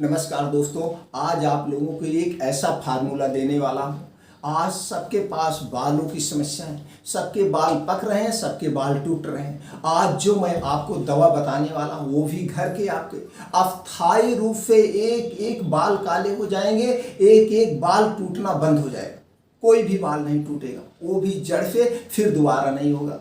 नमस्कार दोस्तों, आज आप लोगों को एक ऐसा फार्मूला देने वाला हूँ। आज सबके पास बालों की समस्या है, सबके बाल पक रहे हैं, सबके बाल टूट रहे हैं। आज जो मैं आपको दवा बताने वाला हूँ वो भी घर के आपके अस्थायी रूप से एक एक बाल काले हो जाएंगे, एक एक बाल टूटना बंद हो जाएगा। कोई भी बाल नहीं टूटेगा, वो भी जड़ से फिर दोबारा नहीं होगा।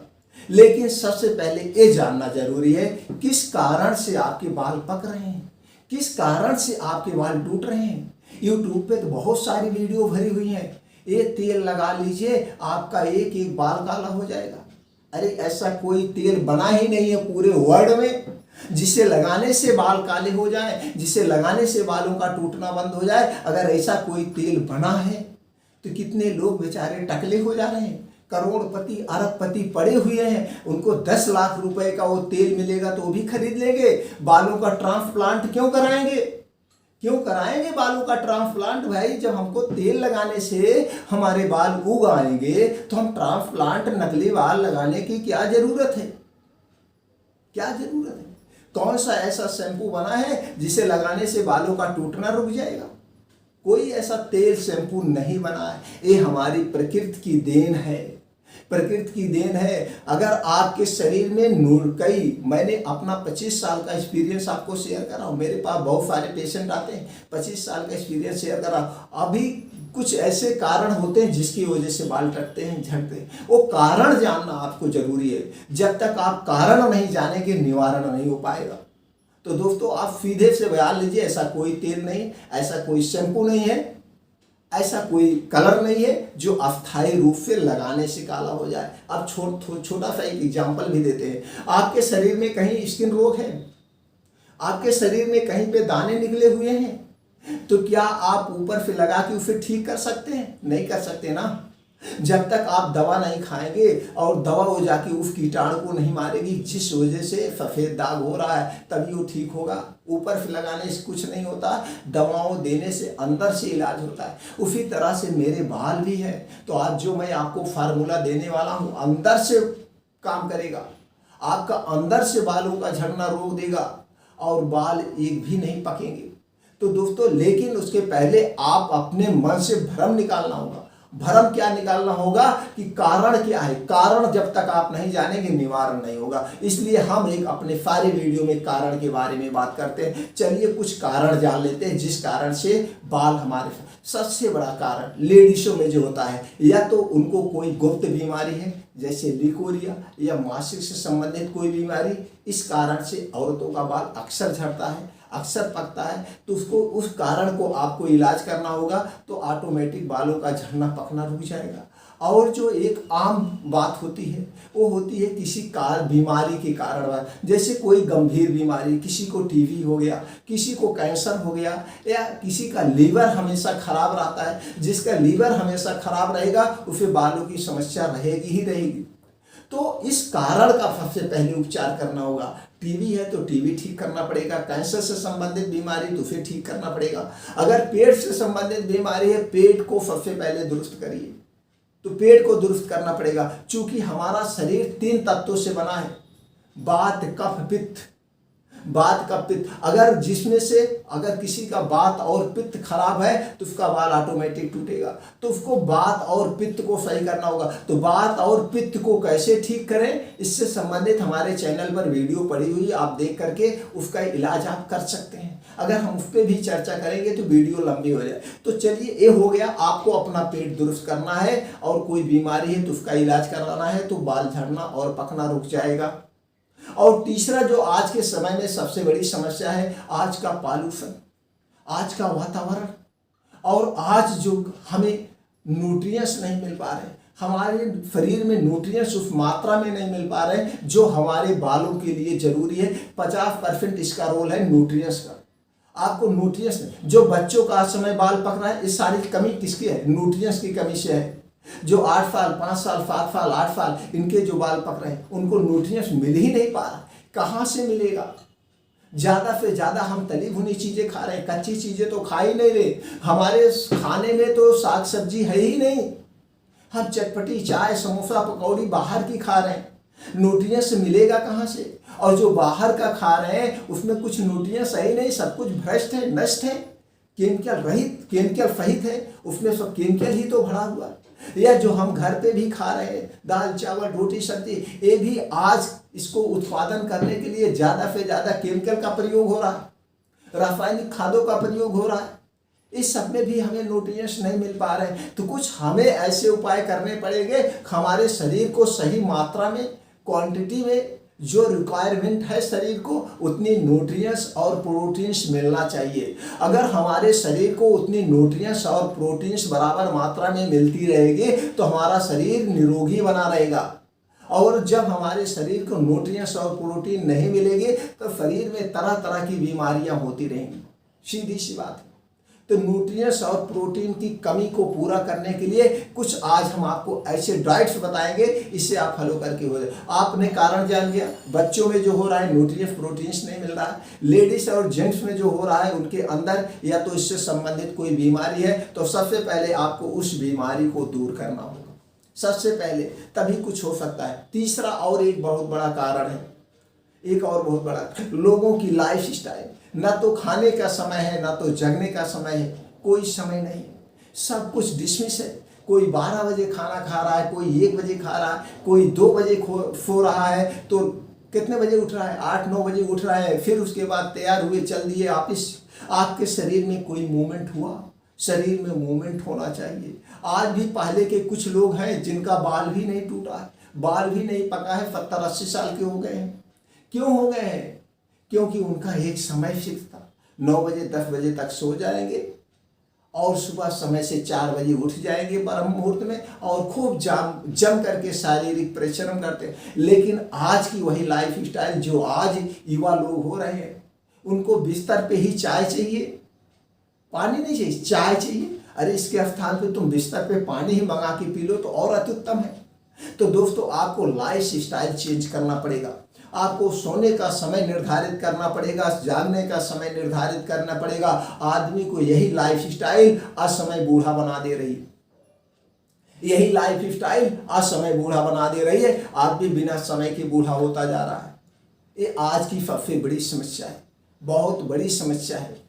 लेकिन सबसे पहले ये जानना जरूरी है किस कारण से आपके बाल पक रहे हैं, किस कारण से आपके बाल टूट रहे हैं। YouTube पे तो बहुत सारी वीडियो भरी हुई हैं। ये तेल लगा लीजिए, आपका एक एक बाल काला हो जाएगा। अरे ऐसा कोई तेल बना ही नहीं है पूरे वर्ल्ड में जिसे लगाने से बाल काले हो जाए, जिसे लगाने से बालों का टूटना बंद हो जाए। अगर ऐसा कोई तेल बना है तो कितने लोग बेचारे टकले हो जा रहे हैं। करोड़पति अरबपति पड़े हुए हैं, उनको 10 लाख रुपए का वो तेल मिलेगा तो वो भी खरीद लेंगे। बालों का ट्रांसप्लांट क्यों कराएंगे, क्यों कराएंगे बालों का ट्रांसप्लांट? भाई जब हमको तेल लगाने से हमारे बाल उग आएंगे तो हम ट्रांसप्लांट नकली बाल लगाने की क्या जरूरत है, क्या जरूरत है? कौन सा ऐसा शैम्पू बना है जिसे लगाने से बालों का टूटना रुक जाएगा? कोई ऐसा तेल शैम्पू नहीं बना है। ये हमारी प्रकृति की देन है, प्रकृति की देन है। अगर आपके शरीर में मैंने अपना 25 साल का एक्सपीरियंस आपको शेयर कर रहा हूँ। मेरे पास बहुत सारे पेशेंट आते हैं, 25 साल का एक्सपीरियंस शेयर कर रहा हूँ। अभी कुछ ऐसे कारण होते हैं जिसकी वजह से बाल टकते हैं, झड़ते हैं। वो कारण जानना आपको जरूरी है। जब तक आप कारण नहीं जानेंगे निवारण नहीं हो पाएगा। तो दोस्तों आप सीधे से बयान लीजिए, ऐसा कोई तेल नहीं, ऐसा कोई शैम्पू नहीं है, ऐसा कोई कलर नहीं है जो अस्थायी रूप से लगाने से काला हो जाए। अब छोटा सा एक एग्जांपल भी देते हैं। आपके शरीर में कहीं स्किन रोग है, आपके शरीर में कहीं पे दाने निकले हुए हैं, तो क्या आप ऊपर से लगा के उसे ठीक कर सकते हैं? नहीं कर सकते ना। जब तक आप दवा नहीं खाएंगे और दवा हो जाके उस कीटाणु को नहीं मारेगी जिस वजह से सफ़ेद दाग हो रहा है, तभी वो ठीक होगा। ऊपर से लगाने से कुछ नहीं होता, दवाओं देने से अंदर से इलाज होता है। उसी तरह से मेरे बाल भी है। तो आज जो मैं आपको फार्मूला देने वाला हूँ अंदर से काम करेगा, आपका अंदर से बालों का झड़ना रोक देगा और बाल एक भी नहीं पकेंगे। तो दोस्तों लेकिन उसके पहले आप अपने मन से भ्रम निकालना होगा। भ्रम क्या निकालना होगा कि कारण क्या है। कारण जब तक आप नहीं जानेंगे निवारण नहीं होगा। इसलिए हम एक अपने सारे वीडियो में कारण के बारे में बात करते हैं। चलिए कुछ कारण जान लेते हैं जिस कारण से बाल हमारे, सबसे बड़ा कारण लेडीजों में जो होता है, या तो उनको कोई गुप्त बीमारी है जैसे लिकोरिया या मासिक से संबंधित कोई बीमारी। इस कारण से औरतों का बाल अक्सर झड़ता है, अक्सर पकता है। तो उस कारण को आपको इलाज करना होगा तो ऑटोमेटिक बालों का झड़ना पकना रुक जाएगा। और जो एक आम बात होती है वो होती है किसी बीमारी के कारण, जैसे कोई गंभीर बीमारी, किसी को टीबी हो गया, किसी को कैंसर हो गया, या किसी का लीवर हमेशा खराब रहता है। जिसका लीवर हमेशा खराब रहेगा उसे बालों की समस्या रहेगी ही रहेगी। तो इस कारण का सबसे पहले उपचार करना होगा। टीबी है तो टीबी ठीक करना पड़ेगा, कैंसर से संबंधित बीमारी तो उसे ठीक करना पड़ेगा। अगर पेट से संबंधित बीमारी है, पेट को सबसे पहले दुरुस्त करिए। तो पेट को दुरुस्त करना पड़ेगा, क्योंकि हमारा शरीर 3 तत्वों से बना है, वात कफ पित्त। वात का पित्त, अगर जिसमें से अगर किसी का वात और पित्त खराब है तो उसका बाल ऑटोमेटिक टूटेगा। तो उसको वात और पित्त को सही करना होगा। तो वात और पित्त को कैसे ठीक करें, इससे संबंधित हमारे चैनल पर वीडियो पड़ी हुई है, आप देख करके उसका इलाज आप कर सकते हैं। अगर हम उस पर भी चर्चा करेंगे तो वीडियो लंबी हो जाए। तो चलिए ये हो गया, आपको अपना पेट दुरुस्त करना है और कोई बीमारी है तो उसका इलाज कराना है, तो बाल झड़ना और पकना रुक जाएगा। और तीसरा जो आज के समय में सबसे बड़ी समस्या है, आज का पॉल्यूशन, आज का वातावरण, और आज जो हमें न्यूट्रिएंट्स नहीं मिल पा रहे, हमारे शरीर में न्यूट्रिएंट्स उस मात्रा में नहीं मिल पा रहे जो हमारे बालों के लिए जरूरी है। 50% इसका रोल है न्यूट्रिएंट्स का। आपको न्यूट्रिएंट्स, जो बच्चों का समय बाल पक रहा है, इस सारी कमी किसकी है? न्यूट्रिएंट्स की कमी से है। जो 8 साल 5 साल 7 साल 8 साल इनके जो बाल पक रहे हैं उनको न्यूट्रिएंट्स मिल ही नहीं पा रहा। कहाँ से मिलेगा? ज़्यादा से ज़्यादा हम तली भुनी चीज़ें खा रहे हैं, कच्ची चीज़ें तो खा ही नहीं रहे। हमारे खाने में तो साग सब्जी है ही नहीं। हम चटपटी चाय समोसा पकौड़ी बाहर की खा रहे हैं। न्यूट्रिएंट्स मिलेगा कहाँ से? और जो बाहर का खा रहे हैं उसमें कुछ न्यूट्रिएंट्स है ही नहीं, सब कुछ भ्रष्ट है, नष्ट है, केमिकल रहित, केमिकल सहित है, उसमें सब केमिकल ही तो भरा हुआ है। या जो हम घर पे भी खा रहे हैं, दाल चावल रोटी सब्जी, ये भी आज इसको उत्पादन करने के लिए ज़्यादा से ज़्यादा केमिकल का प्रयोग हो रहा है, रासायनिक खादों का प्रयोग हो रहा है। इस सब में भी हमें न्यूट्रिएंट्स नहीं मिल पा रहे हैं। तो कुछ हमें ऐसे उपाय करने पड़ेंगे, हमारे शरीर को सही मात्रा में, क्वांटिटी में, जो रिक्वायरमेंट है शरीर को उतनी न्यूट्रिएंट्स और प्रोटीन्स मिलना चाहिए। अगर हमारे शरीर को उतनी न्यूट्रिएंट्स और प्रोटीन्स बराबर मात्रा में मिलती रहेगी तो हमारा शरीर निरोगी बना रहेगा। और जब हमारे शरीर को न्यूट्रिएंट्स और प्रोटीन नहीं मिलेंगे तो शरीर में तरह तरह की बीमारियां होती रहेंगी, सीधी सी बात है। तो न्यूट्रिएंट्स और प्रोटीन की कमी को पूरा करने के लिए कुछ आज हम आपको ऐसे डाइट्स बताएंगे, इससे आप फॉलो करके हो जाए। आपने कारण जान लिया, बच्चों में जो हो रहा है न्यूट्रिएंट्स प्रोटीन्स नहीं मिल रहा है, लेडीज और जेंट्स में जो हो रहा है उनके अंदर या तो इससे संबंधित कोई बीमारी है, तो सबसे पहले आपको उस बीमारी को दूर करना होगा सबसे पहले, तभी कुछ हो सकता है। तीसरा और एक बहुत बड़ा कारण है, एक और बहुत बड़ा, लोगों की लाइफ स्टाइल। ना तो खाने का समय है, ना तो जगने का समय है, कोई समय नहीं, सब कुछ डिसमिस है। कोई 12 बजे खाना खा रहा है, कोई 1 बजे खा रहा है, कोई 2 बजे सो रहा है, तो कितने बजे उठ रहा है? 8-9 बजे उठ रहा है, फिर उसके बाद तैयार हुए चल दिए ऑफिस। आपके शरीर में कोई मूवमेंट हुआ? शरीर में मूवमेंट होना चाहिए। आज भी पहले के कुछ लोग हैं जिनका बाल भी नहीं टूटा है, बाल भी नहीं पका है, 70-80 साल के हो गए हैं। क्यों हो गए हैं? क्योंकि उनका एक समय फिक्स था, 9 बजे 10 बजे तक सो जाएंगे और सुबह समय से 4 बजे उठ जाएंगे ब्रह्म मुहूर्त में, और खूब जम करके शारीरिक परिश्रम करते हैं। लेकिन आज की वही लाइफ स्टाइल जो आज युवा लोग हो रहे हैं, उनको बिस्तर पे ही चाय चाहिए, पानी नहीं चाहिए, चाय चाहिए। अरे इसके स्थान पे तुम बिस्तर पे पानी ही मंगा के पी लो तो और अत्युत्तम है। तो दोस्तों, आपको लाइफ स्टाइल चेंज करना पड़ेगा। आपको सोने का समय निर्धारित करना पड़ेगा, जागने का समय निर्धारित करना पड़ेगा। आदमी को यही लाइफ स्टाइल असमय बूढ़ा बना दे रही है, यही लाइफ स्टाइल असमय बूढ़ा बना दे रही है। आप भी बिना समय के बूढ़ा होता जा रहा है। ये आज की सबसे बड़ी समस्या है, बहुत बड़ी समस्या है।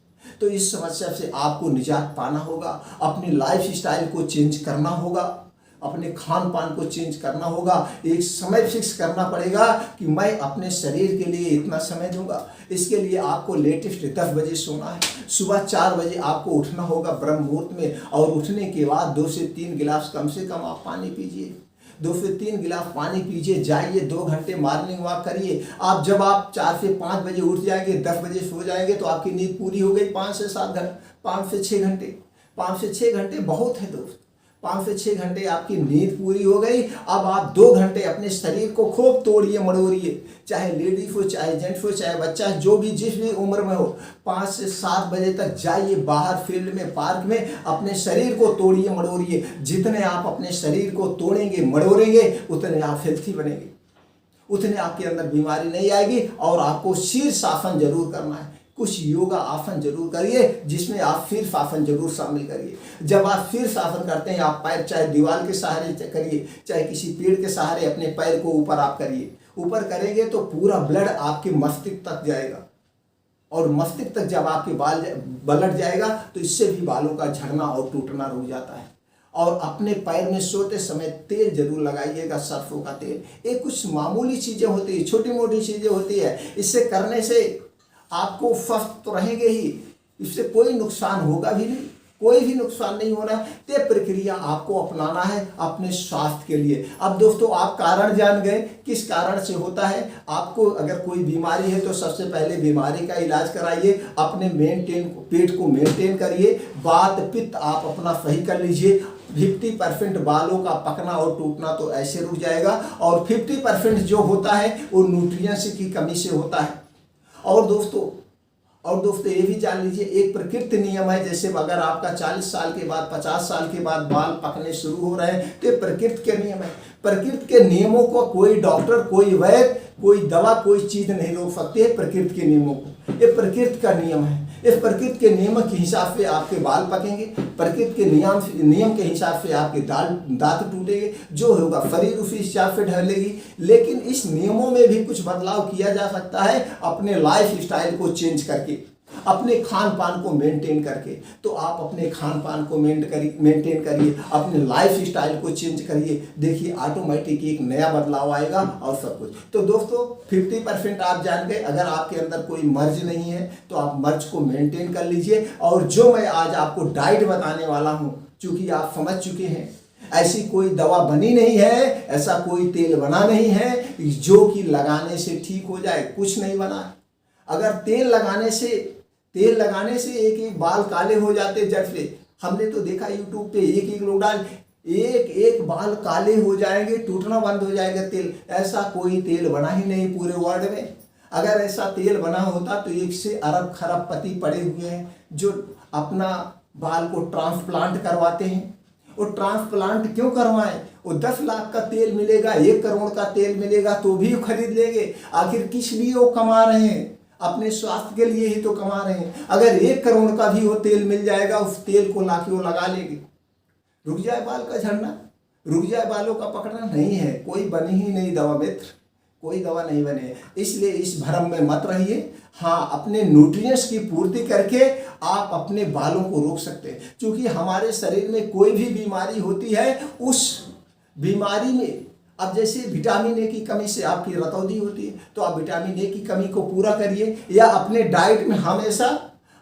तो इस समस्या से आपको निजात पाना होगा, अपनी लाइफ स्टाइल को चेंज करना होगा, अपने खान पान को चेंज करना होगा। एक समय फिक्स करना पड़ेगा कि मैं अपने शरीर के लिए इतना समय दूंगा। इसके लिए आपको लेटेस्ट 10 बजे सोना है, सुबह 4 बजे आपको उठना होगा ब्रह्म मुहूर्त में, और उठने के बाद 2 से 3 गिलास कम से कम आप पानी पीजिए। 2 से 3 गिलास पानी पीजिए, जाइए 2 घंटे मॉर्निंग वॉक करिए। आप जब आप 4 से 5 बजे उठ जाएंगे, 10 बजे सो जाएंगे, तो आपकी नींद पूरी हो गई 5 से 7 घंटे, 5 से 6 घंटे। 5 से 6 घंटे बहुत है दोस्त, 5 से 6 घंटे आपकी नींद पूरी हो गई। अब आप 2 घंटे अपने शरीर को खूब तोड़िए मड़ोड़िए, चाहे लेडीज हो, चाहे जेंट्स हो, चाहे बच्चा, जो भी जिस भी उम्र में हो। 5 से 7 बजे तक जाइए बाहर फील्ड में, पार्क में, अपने शरीर को तोड़िए मड़ोड़िए। जितने आप अपने शरीर को तोड़ेंगे मड़ोड़ेंगे उतने आप हेल्थी बनेंगे, उतने आपके अंदर बीमारी नहीं आएगी। और आपको शीर्षासन जरूर करना है, कुछ योगा आसन जरूर करिए, जिसमें आप शीर्षासन जरूर शामिल करिए। जब आप शीर्षासन करते हैं, आप पैर चाहे दीवार के सहारे करिए, चाहे किसी पेड़ के सहारे अपने पैर को ऊपर आप करिए। ऊपर करेंगे तो पूरा ब्लड आपके मस्तिष्क तक जाएगा, और मस्तिष्क तक जब आपके ब्लड जाएगा तो इससे भी बालों का झड़ना और टूटना रुक जाता है। और अपने पैर में सोते समय तेल जरूर लगाइएगा, सरसों का तेल। ये कुछ मामूली चीज़ें होती है, छोटी मोटी चीज़ें होती है। इससे करने से आपको स्वस्थ तो रहेंगे ही, इससे कोई नुकसान होगा भी नहीं, कोई भी नुकसान नहीं हो रहा है। ये प्रक्रिया आपको अपनाना है अपने स्वास्थ्य के लिए। अब दोस्तों, आप कारण जान गए किस कारण से होता है। आपको अगर कोई बीमारी है तो सबसे पहले बीमारी का इलाज कराइए, अपने पेट को मेंटेन करिए। वात पित्त आप अपना सही कर लीजिए। 50% बालों का पकना और टूटना तो ऐसे रुक जाएगा, और 50% जो होता है वो न्यूट्रिएंट्स की कमी से होता है। और दोस्तों ये भी जान लीजिए, एक प्रकृति नियम है। जैसे अगर आपका 40 साल के बाद, 50 साल के बाद बाल पकने शुरू हो रहे हैं, तो ये प्रकृति के नियम है। प्रकृति के नियमों को कोई डॉक्टर, कोई वैद्य, कोई दवा, कोई चीज नहीं रोक सकती है। प्रकृति के नियमों को, ये प्रकृति का नियम है। इस प्रकृति के नियम के हिसाब से आपके बाल पकेंगे, प्रकृति के नियम के हिसाब से आपके दांत टूटेंगे, जो होगा शरीर उसी हिसाब से ढलेगी। लेकिन इस नियमों में भी कुछ बदलाव किया जा सकता है अपने लाइफ स्टाइल को चेंज करके, अपने खान पान को मेंटेन करके। तो आप अपने खान पान को मेंटेन करिए, अपने लाइफ स्टाइल को चेंज करिए, देखिए ऑटोमेटिक एक नया बदलाव आएगा और सब कुछ। तो दोस्तों 50% आप जान गए। अगर आपके अंदर कोई मर्ज नहीं है तो आप मर्ज को मेंटेन कर लीजिए। और जो मैं आज आपको डाइट बताने वाला हूँ, चूंकि आप समझ चुके हैं ऐसी कोई दवा बनी नहीं है, ऐसा कोई तेल बना नहीं है जो कि लगाने से ठीक हो जाए, कुछ नहीं बना। अगर तेल लगाने से एक एक बाल काले हो जाते जड़ से। हमने तो देखा यूट्यूब पे एक एक लोग डाल एक बाल काले हो जाएंगे, टूटना बंद हो जाएगा तेल। ऐसा कोई तेल बना ही नहीं पूरे वर्ल्ड में। अगर ऐसा तेल बना होता तो 1 से अरब खरबपति पड़े हुए हैं जो अपना बाल को ट्रांसप्लांट करवाते हैं। वो ट्रांसप्लांट क्यों करवाएं? वो 10 लाख का तेल मिलेगा, 1 करोड़ का तेल मिलेगा तो भी खरीद लेंगे। आखिर किस लिए वो कमा रहे हैं? अपने स्वास्थ्य के लिए ही तो कमा रहे हैं। अगर 1 करोड़ का भी वो तेल मिल जाएगा, उस तेल को लाके वो लगा लेंगे। रुक जाए बाल का झड़ना, रुक जाए बालों का पकड़ना? नहीं है, कोई बनी ही नहीं दवा मित्र, कोई दवा नहीं बने। इसलिए इस भ्रम में मत रहिए। हाँ, अपने न्यूट्रिएंट्स की पूर्ति करके आप अपने बालों को रोक सकते हैं। क्योंकि हमारे शरीर में कोई भी बीमारी होती है, उस बीमारी में अब जैसे विटामिन ए की कमी से आपकी रतौंधी होती है, तो आप विटामिन ए की कमी को पूरा करिए, या अपने डाइट में हमेशा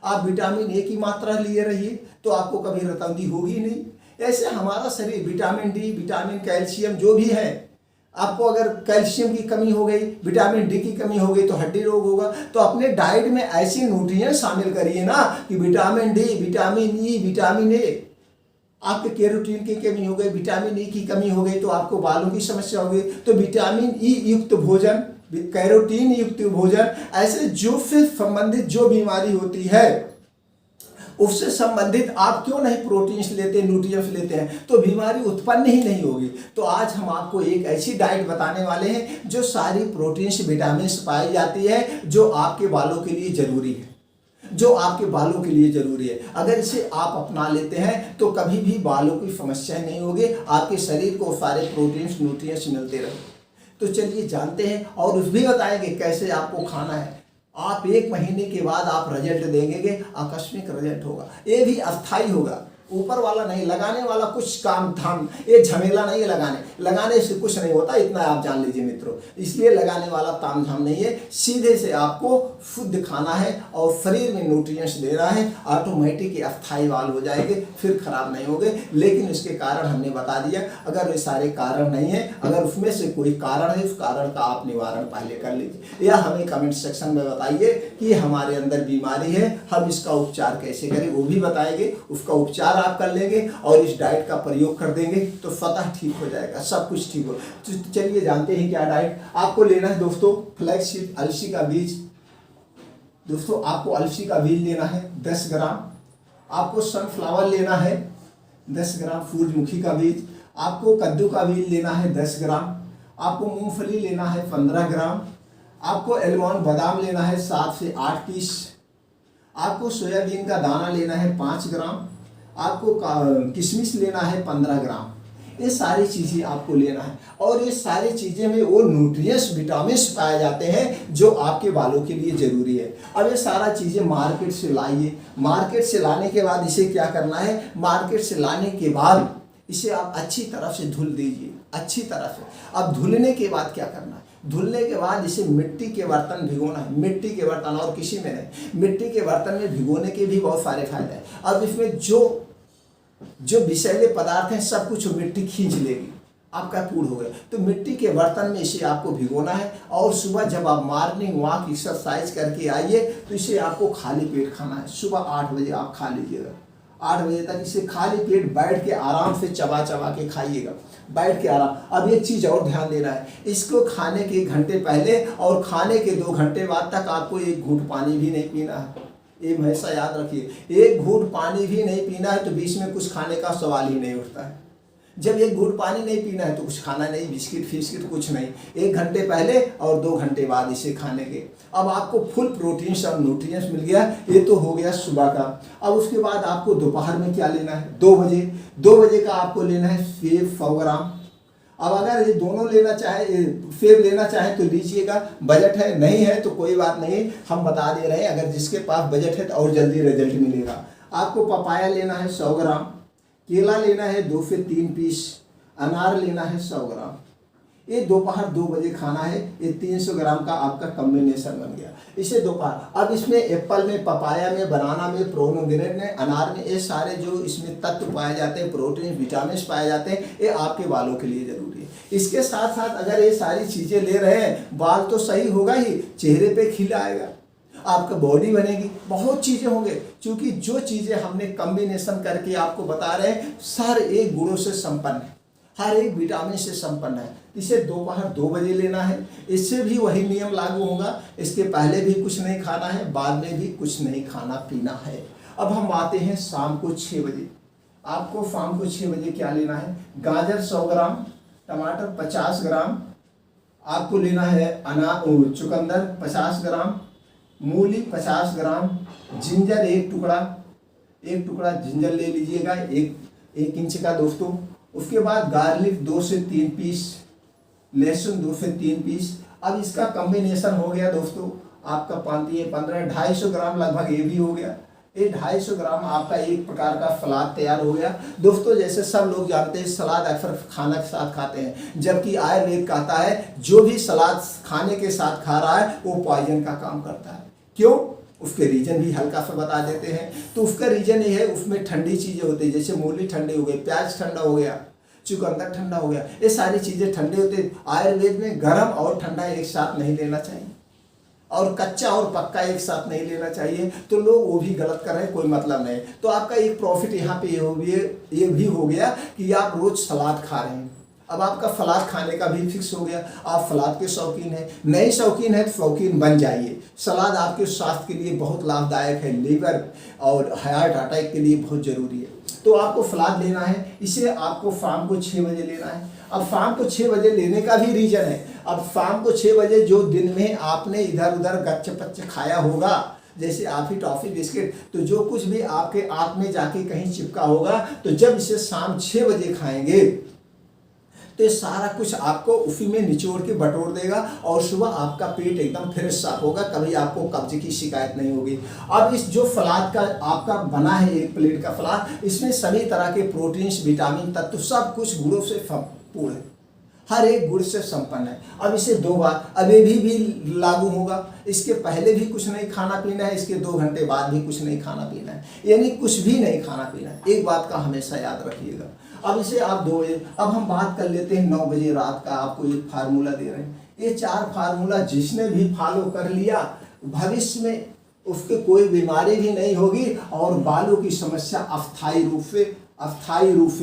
आप विटामिन ए की मात्रा लिए रहिए, तो आपको कभी रतौंधी होगी नहीं। ऐसे हमारा शरीर विटामिन डी, विटामिन कैल्शियम जो भी है, आपको अगर कैल्शियम की कमी हो गई, विटामिन डी की कमी हो गई तो हड्डी रोग होगा। तो अपने डाइट में ऐसी न्यूट्रिएंट शामिल करिए ना कि vitamin D, vitamin E, vitamin A. आपके कैरोटीन की कमी हो गई, विटामिन ई की कमी हो गई तो आपको बालों की समस्या हो गई। तो विटामिन ई युक्त भोजन, कैरोटीन युक्त भोजन, ऐसे जो से संबंधित जो बीमारी होती है उससे संबंधित आप क्यों नहीं प्रोटीन्स लेते, न्यूट्रिएंट्स लेते हैं, तो बीमारी उत्पन्न ही नहीं होगी। तो आज हम आपको एक ऐसी डाइट बताने वाले हैं जो सारी प्रोटीन्स, विटामिन्स पाई जाती है, जो आपके बालों के लिए जरूरी है, जो आपके बालों के लिए जरूरी है। अगर इसे आप अपना लेते हैं तो कभी भी बालों की समस्याएं नहीं होगी, आपके शरीर को सारे प्रोटीन्स, न्यूट्रिएंट्स मिलते रहे। तो चलिए जानते हैं और उस भी बताएंगे कैसे आपको खाना है। आप 1 महीने के बाद आप रिजल्ट देंगे, आकस्मिक रिजल्ट होगा, ये भी अस्थाई होगा, ऊपर वाला नहीं। लगाने वाला कुछ काम धाम, ये झमेला नहीं है। लगाने से कुछ नहीं होता, इतना आप जान लीजिए मित्रों। इसलिए लगाने वाला ताम झाम नहीं है, सीधे से आपको शुद्ध खाना है और शरीर में न्यूट्रिएंट्स देना है। ऑटोमेटिक अस्थाई बाल हो जाएंगे, फिर खराब नहीं होंगे। लेकिन इसके कारण हमने बता दिया। अगर ये सारे कारण नहीं है, अगर उसमें से कोई कारण है, उस कारण का आप निवारण पहले कर लीजिए, या हमें कमेंट सेक्शन में बताइए कि हमारे अंदर बीमारी है, हम इसका उपचार कैसे करें, वो भी बताएंगे। उसका उपचार आप कर लेंगे और इस डाइट का प्रयोग कर देंगे तो स्वतः ठीक हो जाएगा, सब कुछ ठीक हो। तो चलिए जानते हैं क्या डाइट आपको लेना है। दोस्तों फ्लैक्ससीड, अलसी का बीज, दोस्तों आपको अलसी का बीज लेना है 10 ग्राम। आपको सनफ्लावर लेना है 10 ग्राम। सूरजमुखी का बीज, आपको कद्दू का बीज लेना है 10 ग्राम। आपको मूंगफली लेना है 15 ग्राम। आपको एलमंड बादाम लेना है 7 से 8 पीस। आपको सोयाबीन का दाना लेना है 5 ग्राम। आपको किशमिश लेना है 15 ग्राम। ये सारी चीज़ें आपको लेना है और ये सारी चीज़ें में वो न्यूट्रिएंट्स, विटामिन्स पाए जाते हैं जो आपके बालों के लिए ज़रूरी है। अब ये सारा चीज़ें मार्केट से लाइए। मार्केट से लाने के बाद इसे क्या करना है, मार्केट से लाने के बाद इसे आप अच्छी तरह से धुल दीजिए, अच्छी तरह से। अब धुलने के बाद क्या करना है, धुलने के बाद इसे मिट्टी के बर्तन भिगोना है, मिट्टी के बर्तन, और किसी में नहीं। मिट्टी के बर्तन में भिगोने के भी बहुत सारे फायदे हैं। अब इसमें जो विषैले पदार्थ हैं सब कुछ मिट्टी खींच लेगी, आपका पूर्ण हो गया। तो मिट्टी के बर्तन में इसे आपको भिगोना है और सुबह जब आप मॉर्निंग वॉक एक्सरसाइज करके आइए तो इसे आपको खाली पेट खाना है। सुबह 8 बजे आप खा लीजिएगा, 8 बजे तक इसे खाली पेट बैठ के आराम से चबा चबा के खाइएगा, बैठ के आराम। अब एक चीज़ और ध्यान देना है, इसको खाने के 1 घंटे पहले और खाने के 2 घंटे बाद तक आपको 1 घूंट पानी भी नहीं पीना है। ये हमेशा याद रखिए, 1 घूंट पानी भी नहीं पीना है तो बीच में कुछ खाने का सवाल ही नहीं उठता है। जब एक घूंट पानी नहीं पीना है तो कुछ खाना नहीं, बिस्किट फिस्किट कुछ नहीं, 1 घंटे पहले और 2 घंटे बाद इसे खाने के। अब आपको फुल प्रोटीन्स और न्यूट्रिएंट्स मिल गया। ये तो हो गया सुबह का। अब उसके बाद आपको दोपहर में क्या लेना है, 2 बजे। 2 बजे का आपको लेना है सेब 100 ग्राम। अब अगर ये दोनों लेना चाहे, सेब लेना चाहे तो लीजिएगा, बजट है नहीं है तो कोई बात नहीं, हम बता दे रहे हैं। अगर जिसके पास बजट है तो और जल्दी रिजल्ट मिलेगा। आपको पपाया लेना है 100 ग्राम, केला लेना है 2 से 3 पीस, अनार लेना है 100 ग्राम। ये दोपहर 2 बजे खाना है। ये 300 ग्राम का आपका कॉम्बिनेशन बन गया। इसे दोपहर, अब इसमें एप्पल में, पपाया में, बनाना में, पोमेग्रेनेट में, अनार में, ये सारे जो इसमें तत्व पाए जाते हैं, प्रोटीन विटामिन पाए जाते हैं, ये आपके बालों के लिए जरूरी है। इसके साथ साथ अगर ये सारी चीज़ें ले रहे हैं, बाल तो सही होगा ही, चेहरे पे खिल आएगा, आपका बॉडी बनेगी, बहुत चीज़ें होंगे। क्योंकि जो चीज़ें हमने कॉम्बिनेशन करके आपको बता रहे हैं, हर एक गुणों से संपन्न है, हर एक विटामिन से संपन्न है। इसे दोपहर 2 बजे लेना है। इससे भी वही नियम लागू होगा, इसके पहले भी कुछ नहीं खाना है, बाद में भी कुछ नहीं खाना पीना है। अब हम आते हैं शाम को 6 बजे। आपको शाम को 6 बजे क्या लेना है, गाजर 100 ग्राम, टमाटर 50 ग्राम, आपको लेना है चुकंदर 50 ग्राम, मूली 50 ग्राम, जिंजर 1 टुकड़ा जिंजर ले लीजिएगा, 1 इंच का दोस्तों। उसके बाद गार्लिक 2 से 3 पीस, लहसुन 2 से 3 पीस। अब इसका कॉम्बिनेशन हो गया दोस्तों आपका 250 ग्राम लगभग ये भी हो गया। ये 250 ग्राम आपका एक प्रकार का सलाद तैयार हो गया दोस्तों। जैसे सब लोग जानते हैं सलाद अक्सर खाना के साथ खाते हैं, जबकि आयुर्वेद कहता है जो भी सलाद खाने के साथ खा रहा है वो पॉइजन का काम करता है। क्यों, उसके रीजन भी हल्का सा बता देते हैं। तो उसका रीजन ये है, उसमें ठंडी चीज़ें होती है, जैसे मूली ठंडी हो गई, प्याज ठंडा हो गया, चुकंदर ठंडा हो गया, ये सारी चीज़ें ठंडे होते हैं। आयुर्वेद में गर्म और ठंडा एक साथ नहीं लेना चाहिए, और कच्चा और पक्का एक साथ नहीं लेना चाहिए। तो लोग वो भी गलत कर रहे हैं, कोई मतलब नहीं। तो आपका एक प्रॉफिट यहाँ पे ये भी हो गया कि आप रोज सलाद खा रहे हैं। अब आपका सलाद खाने का भी फिक्स हो गया, आप सलाद के शौकीन हैं, नए शौकीन है तो शौकीन बन जाइए। सलाद आपके स्वास्थ्य के लिए बहुत लाभदायक है, लीवर और हार्ट अटैक के लिए बहुत जरूरी है। तो आपको सलाद लेना है, इसे आपको शाम को 6 बजे लेना है। अब शाम को 6 बजे लेने का भी रीजन है, अब शाम को 6 बजे जो दिन में आपने इधर उधर गच्चे पच्चे खाया होगा, जैसे आप ही टॉफी बिस्किट, तो जो कुछ भी आपके आंत में जाके कहीं चिपका होगा, तो जब इसे शाम 6 बजे खाएंगे तो सारा कुछ आपको उसी में निचोड़ के बटोर देगा, और सुबह आपका पेट एकदम फ्रेश साफ होगा, कभी आपको कब्ज की शिकायत नहीं होगी। अब इस जो सलाद का आपका बना है, एक प्लेट का सलाद, इसमें सभी तरह के प्रोटीन्स, विटामिन तत्व सब कुछ गुणों से पूर्ण है, हर एक गुण से संपन्न है। अब इसे 2 बार अभी भी लागू होगा, इसके पहले भी कुछ नहीं खाना पीना है, इसके 2 घंटे बाद भी कुछ नहीं खाना पीना है, यानी कुछ भी नहीं खाना पीना है। एक बात का हमेशा याद रखिएगा। अब इसे आप 2 बजे, अब हम बात कर लेते हैं 9 बजे रात का। आपको एक फार्मूला दे रहे हैं, ये 4 फार्मूला जिसने भी फॉलो कर लिया, भविष्य में उसके कोई बीमारी भी नहीं होगी, और बालों की समस्या अस्थायी रूप से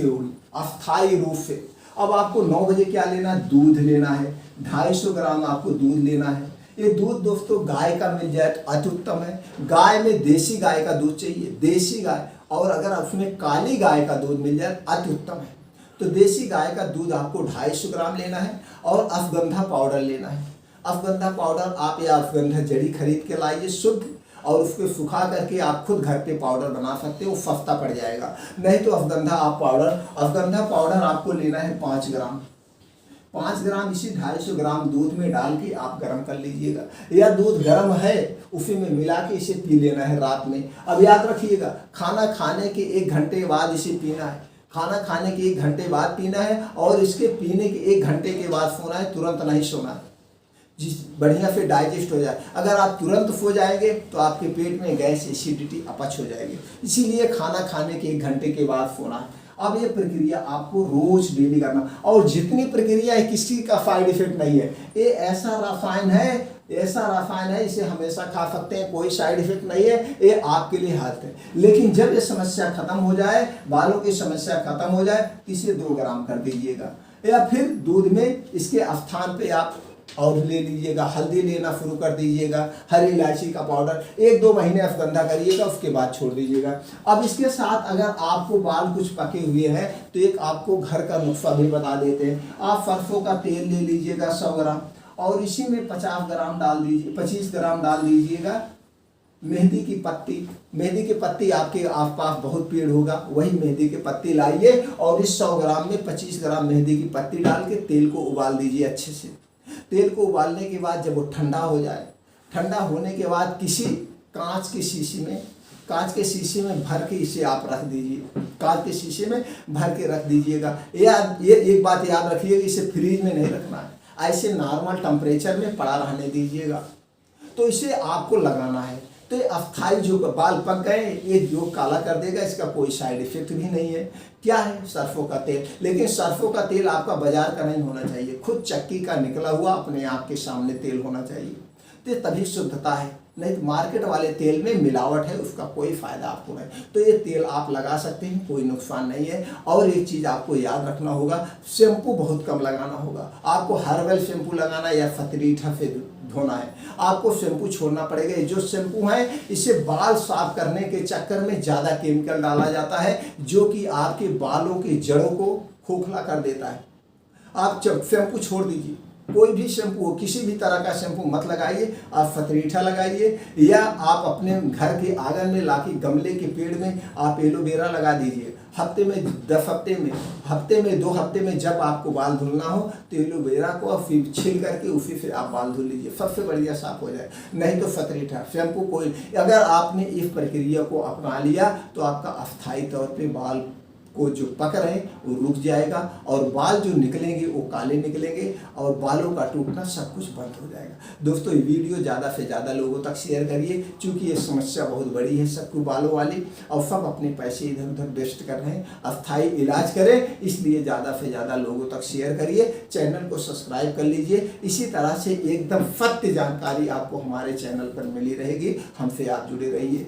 होगी, अस्थायी रूप से। अब आपको 9 बजे क्या लेना है, दूध लेना है, 250 ग्राम आपको दूध लेना है। ये दूध दोस्तों गाय का मिल जाए तो अति उत्तम है। गाय में देसी गाय का दूध चाहिए, देसी गाय, और अगर उसमें काली गाय का दूध मिल जाए अति उत्तम है। तो देसी गाय का दूध आपको 250 ग्राम लेना है, और अश्वगंधा पाउडर लेना है। अश्वगंधा पाउडर आप या अश्वगंधा जड़ी खरीद के लाइए शुद्ध, और उसको सुखा करके आप खुद घर पे पाउडर बना सकते हो, सस्ता पड़ जाएगा। नहीं तो अश्वगंधा पाउडर आपको लेना है 5 ग्राम। 5 ग्राम इसी 250 ग्राम दूध में डाल के आप गर्म कर लीजिएगा, या दूध गर्म है उसी में मिला के इसे पी लेना है रात में। अब याद रखिएगा, खाना खाने के 1 घंटे बाद इसे पीना है, खाना खाने के 1 घंटे बाद पीना है, और इसके पीने के 1 घंटे के बाद सोना है, तुरंत नहीं सोना है, जिस बढ़िया से डाइजेस्ट हो जाए। अगर आप तुरंत सो जाएंगे तो आपके पेट में गैस, एसिडिटी, अपच हो जाएगी। इसीलिए खाना खाने के 1 घंटे के बाद सोना है। अब ये प्रक्रिया आपको रोज डेली करना, और जितनी प्रक्रिया है किसी का साइड इफेक्ट नहीं है। ये ऐसा रसायन है, इसे हमेशा खा सकते हैं, कोई साइड इफेक्ट नहीं है, ये आपके लिए हेल्थ है। लेकिन जब ये समस्या खत्म हो जाए, बालों की समस्या खत्म हो जाए, इसे 2 ग्राम कर दीजिएगा, या फिर दूध में इसके स्थान पे आप और ले लीजिएगा, हल्दी लेना शुरू कर दीजिएगा, हरी इलायची का पाउडर 1-2 महीने अश्वगंधा करिएगा, उसके बाद छोड़ दीजिएगा। अब इसके साथ अगर आपको बाल कुछ पके हुए हैं तो एक आपको घर का नुस्खा भी बता देते हैं। आप सरसों का तेल ले लीजिएगा 100 ग्राम और इसी में 50 ग्राम डाल दीजिए, 25 ग्राम डाल दीजिएगा मेहंदी की पत्ती। मेहंदी की पत्ती आपके आसपास बहुत पेड़ होगा, वही मेहंदी की पत्ती लाइए और इस 100 ग्राम में 25 ग्राम मेहंदी की पत्ती डाल के तेल को उबाल दीजिए अच्छे से। तेल को उबालने के बाद जब वो ठंडा हो जाए, ठंडा होने के बाद किसी कांच के शीशे में भर के इसे आप रख दीजिए। कांच के शीशे में भर के रख दीजिएगा। ये एक बात याद रखिएगा, इसे फ्रीज में नहीं रखना है, ऐसे नॉर्मल टेम्परेचर में पड़ा रहने दीजिएगा। तो इसे आपको लगाना है। तो ये अस्थाई जो बाल पक गए ये जो काला कर देगा, इसका कोई साइड इफेक्ट भी नहीं है। क्या है? सरसों का तेल। लेकिन सरसों का तेल आपका बाजार का नहीं होना चाहिए, खुद चक्की का निकला हुआ अपने आप के सामने तेल होना चाहिए, तो तभी शुद्धता है। नहीं तो मार्केट वाले तेल में मिलावट है, उसका कोई फायदा आपको नहीं। तो ये तेल आप लगा सकते हैं, कोई नुकसान नहीं है। और एक चीज़ आपको याद रखना होगा, शैम्पू बहुत कम लगाना होगा। आपको हर्बल शैम्पू लगाना या फतरीठा से धोना है, आपको शैम्पू छोड़ना पड़ेगा। जो शैम्पू है इसे बाल साफ करने के चक्कर में ज़्यादा केमिकल डाला जाता है, जो कि आपके बालों की जड़ों को खोखला कर देता है। आप जब शैम्पू छोड़ दीजिए, कोई भी शैम्पू हो, किसी भी तरह का शैम्पू मत लगाइए। आप फतरीठा लगाइए या आप अपने घर के आंगन में लाके गमले के पेड़ में आप एलोवेरा लगा दीजिए। हफ्ते में 2 हफ्ते में जब आपको बाल धुलना हो तो एलोवेरा को फिर छील करके उसी से आप बाल धुल लीजिए, सबसे बढ़िया साफ हो जाए। नहीं तो फतरीठा शैम्पू कोई, अगर आपने इस प्रक्रिया को अपना लिया तो आपका अस्थायी तौर पे बाल को जो पक रहे हैं वो रुक जाएगा और बाल जो निकलेंगे वो काले निकलेंगे और बालों का टूटना सब कुछ बंद हो जाएगा। दोस्तों ये वीडियो ज़्यादा से ज़्यादा लोगों तक शेयर करिए, क्योंकि ये समस्या बहुत बड़ी है सबको बालों वाली, और सब अपने पैसे इधर उधर वेस्ट कर रहे हैं। अस्थायी इलाज करें, इसलिए ज़्यादा से ज़्यादा लोगों तक शेयर करिए। चैनल को सब्सक्राइब कर लीजिए। इसी तरह से एकदम सत्य जानकारी आपको हमारे चैनल पर मिली रहेगी। हमसे आप जुड़े रहिए।